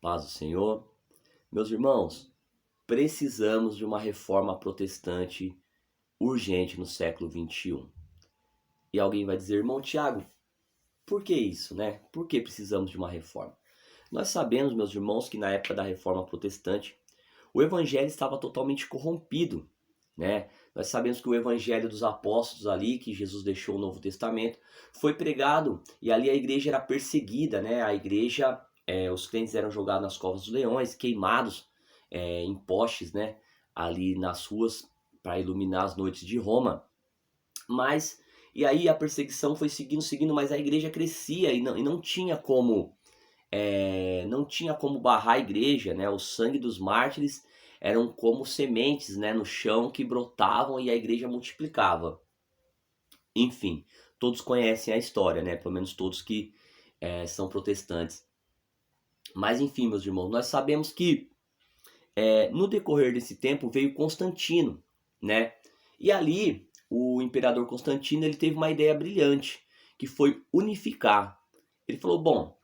Paz do Senhor. Meus irmãos, precisamos de uma reforma protestante urgente no século XXI. E alguém vai dizer, irmão Tiago, por que isso, né? Por que precisamos de uma reforma? Nós sabemos, meus irmãos, que na época da reforma protestante, o evangelho estava totalmente corrompido, né? Nós sabemos que o evangelho dos apóstolos ali, que Jesus deixou o Novo Testamento, foi pregado e ali a igreja era perseguida, né? A igreja, os crentes eram jogados nas covas dos leões, queimados em postes, né? Ali nas ruas para iluminar as noites de Roma. Mas, e aí a perseguição foi seguindo, mas a igreja crescia e não tinha como não tinha como barrar a igreja, né? O sangue dos mártires eram como sementes, né, no chão que brotavam e a igreja multiplicava. Enfim, todos conhecem a história, né? Pelo menos todos que são protestantes. Mas enfim, meus irmãos, nós sabemos que no decorrer desse tempo veio Constantino, né? E ali o imperador Constantino ele teve uma ideia brilhante, que foi unificar. Ele falou, bom,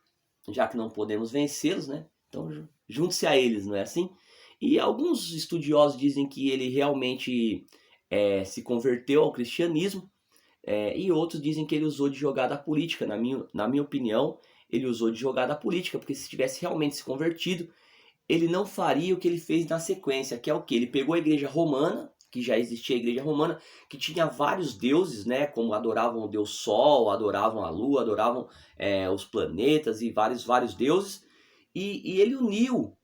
já que não podemos vencê-los, né? Então junte-se a eles, não é assim? E alguns estudiosos dizem que ele realmente se converteu ao cristianismo, e outros dizem que ele usou de jogada política. Na minha opinião, ele usou de jogada política, porque se tivesse realmente se convertido, ele não faria o que ele fez na sequência, que é o que? Ele pegou a igreja romana, que já existia a igreja romana, que tinha vários deuses, né? Como adoravam o deus Sol, adoravam a Lua, adoravam os planetas e vários deuses. E ele uniu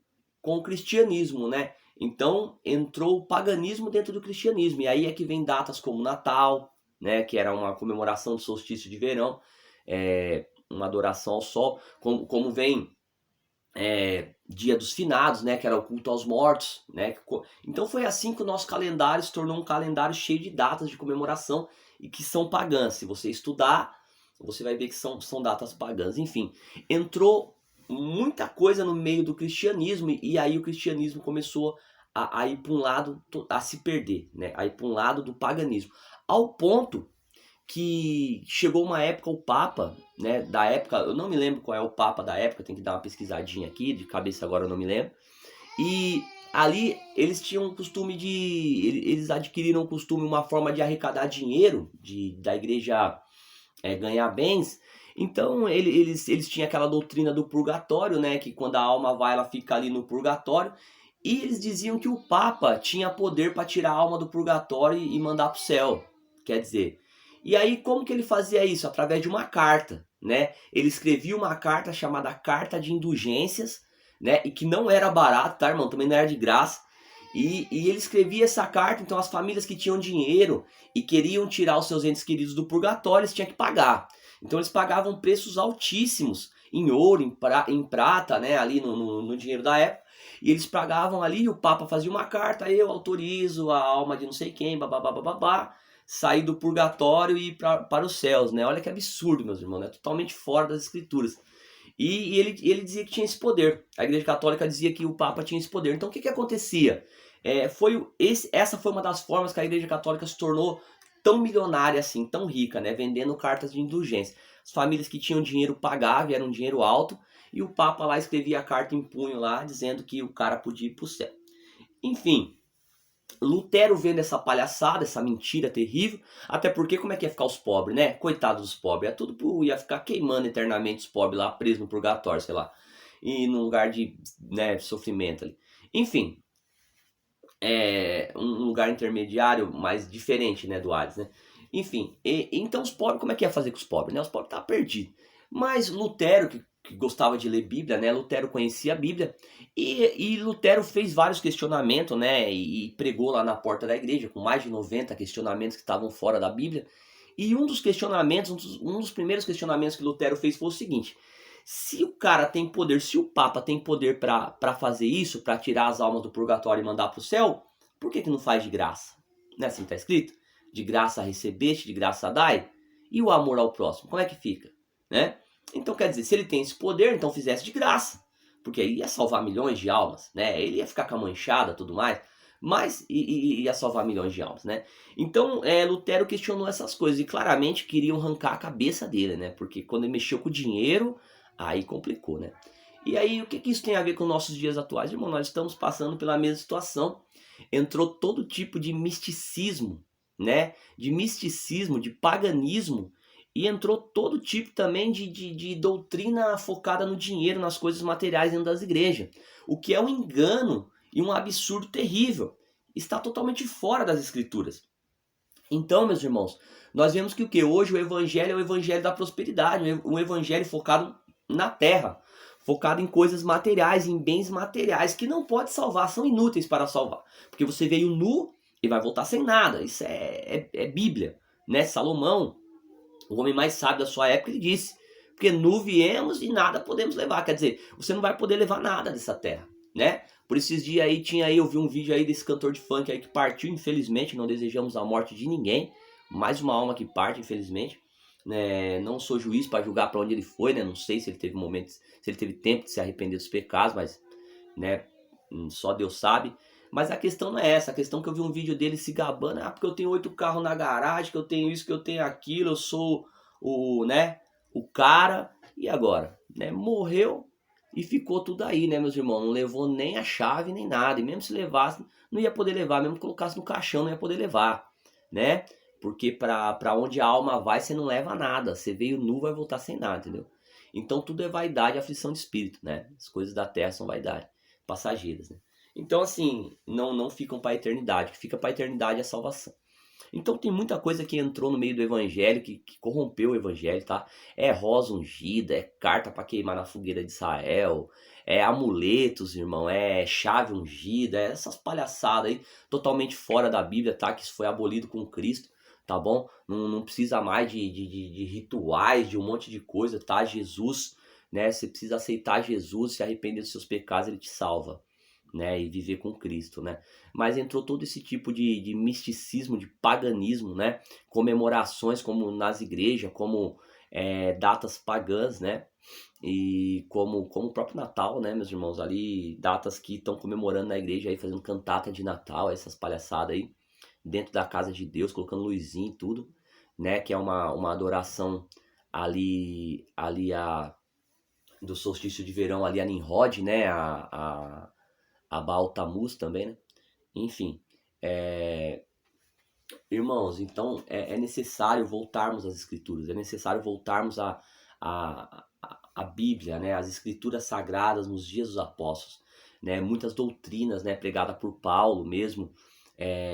com o cristianismo, né? Então entrou o paganismo dentro do cristianismo. E aí é que vem datas como Natal, né? Que era uma comemoração do solstício de verão, uma adoração ao sol. Como vem Dia dos Finados, né, que era o culto aos mortos, né? Então foi assim que o nosso calendário se tornou um calendário cheio de datas de comemoração e que são pagãs. Se você estudar, você vai ver que são datas pagãs. Enfim, entrou muita coisa no meio do cristianismo e aí o cristianismo começou a ir para um lado, a se perder, né? A ir para um lado do paganismo, ao ponto que chegou uma época o Papa, né, da época, eu não me lembro qual é o Papa da época, tem que dar uma pesquisadinha aqui, de cabeça agora eu não me lembro. E ali eles tinham um costume eles adquiriram um costume, uma forma de arrecadar dinheiro, da igreja ganhar bens. Então eles tinham aquela doutrina do purgatório, né, que quando a alma vai, ela fica ali no purgatório. E eles diziam que o Papa tinha poder para tirar a alma do purgatório e mandar para o céu. Quer dizer, e aí como que ele fazia isso? Através de uma carta, né? Ele escrevia uma carta chamada Carta de Indulgências, né? E que não era barato, tá, irmão? Também não era de graça. E ele escrevia essa carta, então as famílias que tinham dinheiro e queriam tirar os seus entes queridos do purgatório, eles tinham que pagar. Então eles pagavam preços altíssimos, em ouro, em prata, né? Ali no dinheiro da época. E eles pagavam ali, o Papa fazia uma carta, eu autorizo a alma de não sei quem, babá, sair do purgatório e ir para os céus, né? Olha que absurdo, meus irmãos, né? Totalmente fora das escrituras. E ele dizia que tinha esse poder. A Igreja Católica dizia que o Papa tinha esse poder. Então o que acontecia? Essa foi uma das formas que a Igreja Católica se tornou tão milionária assim, tão rica, né? Vendendo cartas de indulgência. As famílias que tinham dinheiro pagavam, era um dinheiro alto, e o Papa lá escrevia a carta em punho lá, dizendo que o cara podia ir para o céu. Enfim, Lutero vendo essa palhaçada, essa mentira terrível, até porque como é que ia ficar os pobres, né? Coitados dos pobres, ia ficar queimando eternamente os pobres lá, presos no purgatório, sei lá, e num lugar de, né, sofrimento ali. Enfim, um lugar intermediário mais diferente, né, do Hades, né? Enfim, então os pobres, como é que ia fazer com os pobres, né? Os pobres estavam perdidos. Mas Lutero, que gostava de ler Bíblia, né? Lutero conhecia a Bíblia e Lutero fez vários questionamentos, né? E pregou lá na porta da igreja com mais de 90 questionamentos que estavam fora da Bíblia. E um dos questionamentos, um dos primeiros questionamentos que Lutero fez foi o seguinte: se o cara tem poder, se o Papa tem poder para fazer isso, para tirar as almas do purgatório e mandar para o céu, por que não faz de graça? Não é assim que está escrito? De graça recebeste, de graça dai. E o amor ao próximo, como é que fica? Né? Então quer dizer, se ele tem esse poder, então fizesse de graça. Porque aí ia salvar milhões de almas, né? Ele ia ficar com a manchada e tudo mais, mas ia salvar milhões de almas, né? Então Lutero questionou essas coisas e claramente queriam arrancar a cabeça dele, né? Porque quando ele mexeu com o dinheiro, aí complicou, né? E aí, o que isso tem a ver com nossos dias atuais? Irmão, nós estamos passando pela mesma situação. Entrou todo tipo de misticismo, né? De misticismo, de paganismo, e entrou todo tipo também de doutrina focada no dinheiro, nas coisas materiais dentro das igrejas. O que é um engano e um absurdo terrível. Está totalmente fora das escrituras. Então, meus irmãos, nós vemos que o que? Hoje o evangelho é o evangelho da prosperidade, um evangelho focado na terra, focado em coisas materiais, em bens materiais, que não pode salvar, são inúteis para salvar. Porque você veio nu e vai voltar sem nada. Isso é Bíblia, né? Salomão, o homem mais sábio da sua época, ele disse, porque nu viemos e nada podemos levar. Quer dizer, você não vai poder levar nada dessa terra, né? Por esses dias aí, eu vi um vídeo aí desse cantor de funk aí que partiu, infelizmente, não desejamos a morte de ninguém. Mais uma alma que parte, infelizmente. Né? Não sou juiz para julgar para onde ele foi, né? Não sei se ele teve momentos, se ele teve tempo de se arrepender dos pecados, mas, né? Só Deus sabe. Mas a questão não é essa, a questão é que eu vi um vídeo dele se gabando, porque eu tenho 8 carros na garagem, que eu tenho isso, que eu tenho aquilo, eu sou o cara, e agora, né? Morreu e ficou tudo aí, né, meus irmãos? Não levou nem a chave, nem nada, e mesmo se levasse, não ia poder levar, mesmo que colocasse no caixão, não ia poder levar, né? Porque pra onde a alma vai, você não leva nada, você veio nu, vai voltar sem nada, entendeu? Então tudo é vaidade e aflição de espírito, né? As coisas da terra são vaidade, passageiras, né? Então, assim, não ficam para a eternidade. O que fica para a eternidade é a salvação. Então tem muita coisa que entrou no meio do evangelho, que corrompeu o evangelho, tá? É rosa ungida, é carta para queimar na fogueira de Israel, é amuletos, irmão, é chave ungida, é essas palhaçadas aí, totalmente fora da Bíblia, tá? Que isso foi abolido com Cristo, tá bom? Não precisa mais de rituais, de um monte de coisa, tá? Jesus, né? Você precisa aceitar Jesus, se arrepender dos seus pecados, ele te salva, né, e viver com Cristo, né? Mas entrou todo esse tipo de misticismo, de paganismo, né? Comemorações como nas igrejas, como datas pagãs, né? E como o próprio Natal, né, meus irmãos? Ali, datas que estão comemorando na igreja, aí fazendo cantata de Natal, essas palhaçadas aí, dentro da casa de Deus, colocando luzinha e tudo, né? Que é uma adoração ali do solstício de verão, ali a Nimrod, né? A Baal Tammuz também, né? Enfim, irmãos, então é necessário voltarmos às escrituras, é necessário voltarmos à Bíblia, né? Às escrituras sagradas nos dias dos apóstolos, né? Muitas doutrinas, né, pregadas por Paulo mesmo,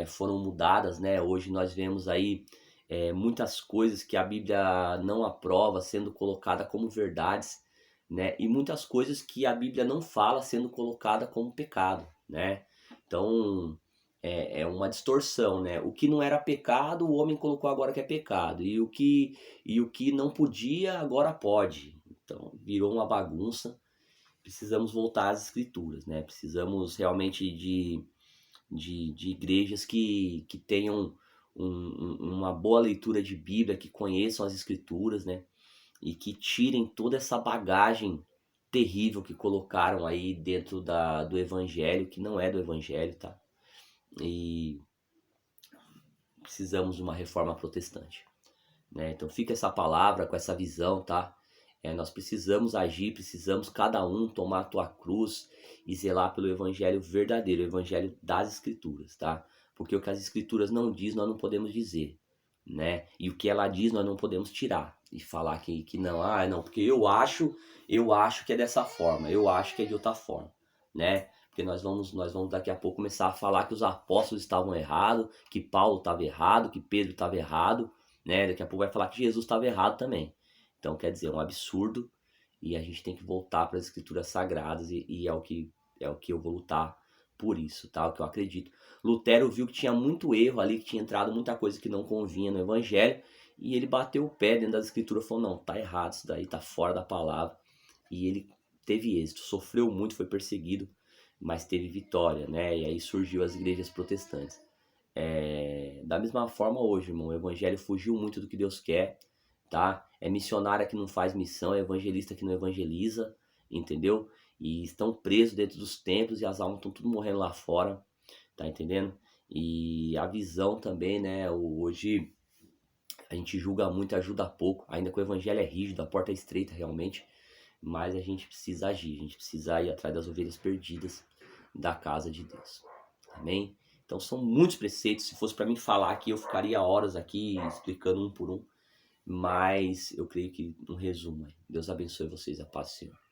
foram mudadas, né? Hoje nós vemos aí muitas coisas que a Bíblia não aprova sendo colocada como verdades, né? E muitas coisas que a Bíblia não fala sendo colocada como pecado, né? Então é uma distorção, né? O que não era pecado, o homem colocou agora que é pecado, e o que não podia agora pode. Então virou uma bagunça. Precisamos voltar às escrituras, né? Precisamos realmente de igrejas que tenham uma boa leitura de Bíblia, que conheçam as escrituras, né? E que tirem toda essa bagagem terrível que colocaram aí dentro do evangelho, que não é do evangelho, tá? E precisamos de uma reforma protestante, né? Então fica essa palavra com essa visão, tá? Nós precisamos agir, precisamos cada um tomar a tua cruz e zelar pelo evangelho verdadeiro, o evangelho das escrituras, tá? Porque o que as escrituras não diz, nós não podemos dizer, né? E o que ela diz, nós não podemos tirar e falar que não, não, porque eu acho que é dessa forma, eu acho que é de outra forma, né? Porque nós vamos daqui a pouco começar a falar que os apóstolos estavam errados, que Paulo estava errado, que Pedro estava errado, né? Daqui a pouco vai falar que Jesus estava errado também. Então, quer dizer, é um absurdo, e a gente tem que voltar para as escrituras sagradas, e é o que eu vou lutar por isso, tá? O que eu acredito. Lutero viu que tinha muito erro ali, que tinha entrado muita coisa que não convinha no evangelho, e ele bateu o pé dentro das escrituras e falou, não, tá errado isso daí, tá fora da palavra. E ele teve êxito, sofreu muito, foi perseguido, mas teve vitória, né? E aí surgiu as igrejas protestantes. Da mesma forma hoje, irmão, o evangelho fugiu muito do que Deus quer, tá? É missionária que não faz missão, é evangelista que não evangeliza, entendeu? E estão presos dentro dos templos e as almas estão tudo morrendo lá fora, tá entendendo? E a visão também, né? Hoje a gente julga muito e ajuda pouco, ainda que o evangelho é rígido, a porta é estreita realmente, mas a gente precisa agir, a gente precisa ir atrás das ovelhas perdidas da casa de Deus. Amém? Então são muitos preceitos, se fosse para mim falar aqui, eu ficaria horas aqui explicando um por um, mas eu creio que um resumo. Deus abençoe vocês, a paz do Senhor.